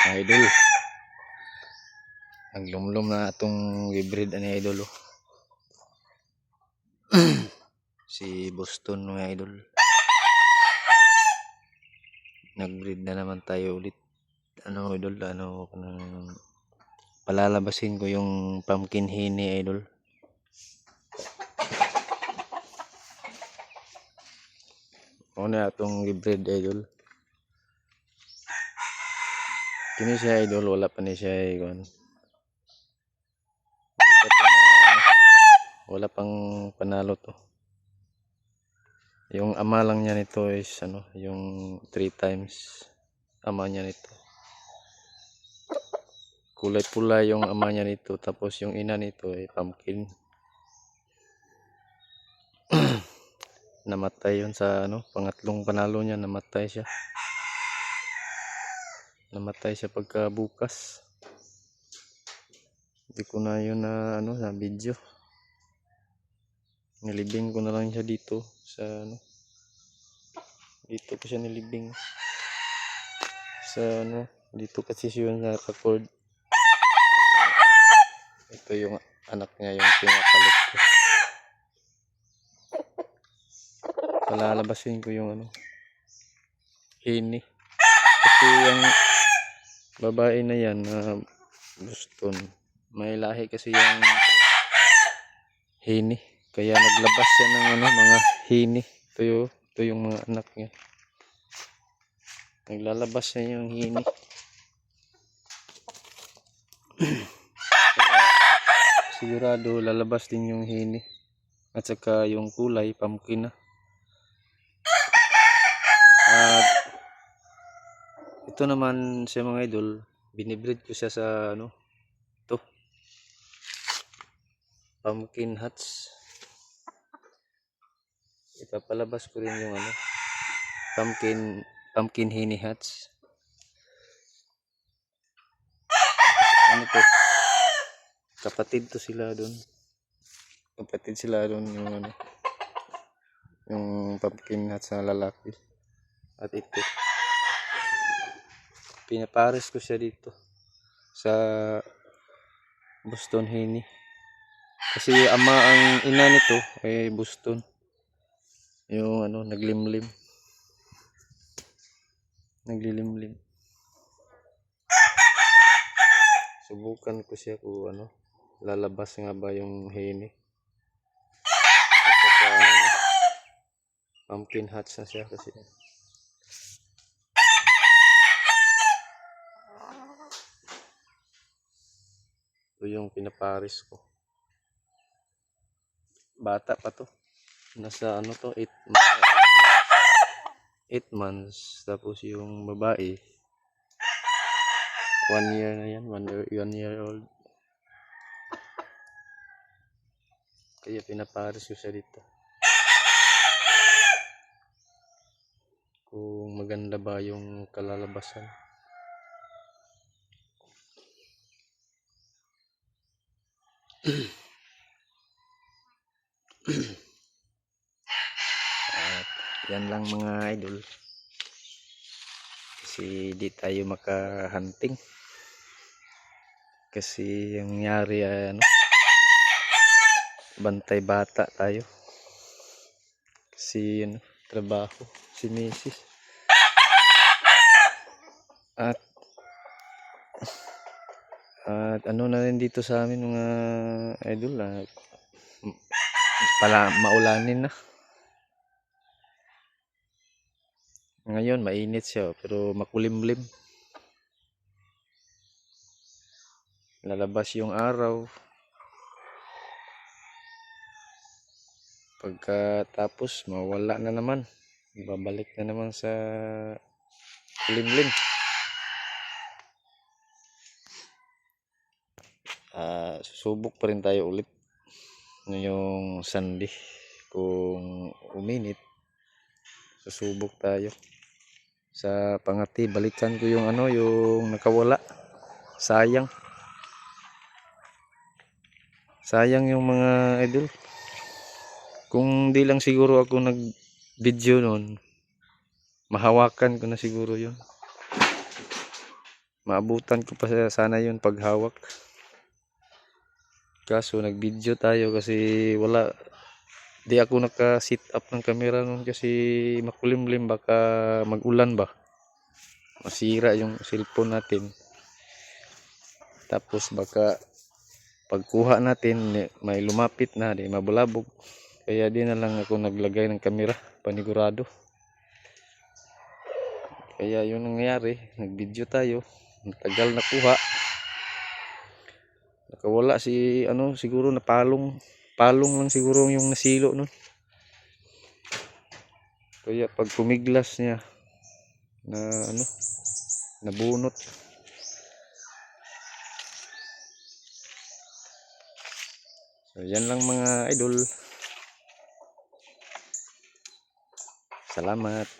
Mga idol, naglumlum na itong hybrid ani idol. Si Boston mga idol. Nagbreed na naman tayo ulit. Idol, palalabasin ko yung pumpkin henny idol. Na itong hybrid idol. Kini siya idol, wala pa ni siya wala pang panalo to. Yung ama lang niya nito is yung 3 times ama niya nito. Kulay pula yung ama niya nito, tapos yung ina nito ay pumpkin. Namatay yun sa pangatlong panalo niya, namatay siya. Namatay siya pagkabukas. Hindi ko na yun na video. Nilibing ko na lang siya dito sa dito ko siya nilibing sa dito kasi siya sa record. Ito yung anak niya, yung pinapalit ko. Palalabasin ko yung henny. Kasi yung babae na yan Boston, may lahi kasi yung henny, kaya naglabas siya ng mga henny. Ito yung mga anak niya, naglalabas siya yung henny. Sigurado lalabas din yung henny, at saka yung kulay pumpkin na. At ito naman siya mga idol, binibreed ko siya sa to pumpkin hats. Ipapalabas ko rin yung pumpkin henny hats. To, kapatid to sila doon. Kapatid sila doon yung pumpkin hats na lalaki. At ito, pinapares ko siya dito sa Boston henny. Kasi ama ang ina nito ay Boston. Yung naglilimlim. Subukan ko siya kung lalabas nga ba yung henny. At saka pumpkin hats na siya kasi. Ito yung pinapares ko. Bata pa to. Nasa to 8 months. Tapos yung babae 1 year na yan, 1 year old. Kaya pinapares ko siya dito. Kung maganda ba yung kalalabasan. At yan lang mga idol. Kasi di tayo makahunting. Kasi yung nangyari ay bantay bata tayo. Kasi trabaho si Mrs. At na rin dito sa amin mga idol, maulanin na. Ngayon mainit siya pero makulimlim. Lalabas yung araw. Pagkatapos mawala na naman. Babalik na naman sa kulimlim. Susubok pa rin tayo ulit ngayong Sunday. Kung uminit, susubok tayo sa pangati. Balikan ko yung yung nakawala. Sayang yung mga idol. Kung di lang siguro ako nag video noon, mahawakan ko na siguro yun. Maabutan ko pa sana yun paghawak. Kaso nag-video tayo kasi wala. Di ako naka-sit up ng camera nun kasi makulimlim, baka mag-ulan ba. Masira yung cellphone natin. Tapos baka pagkuha natin may lumapit na, di mabulabog. Kaya di na lang ako naglagay ng camera, panigurado. Kaya yun nangyari, nag-video tayo. Matagal na kuha. Nakawala si ano, siguro napalong. Palong lang siguro yung nasilo nun. Kaya pag pumiglas niya na ano, nabunot. So, yan lang mga idol. Salamat.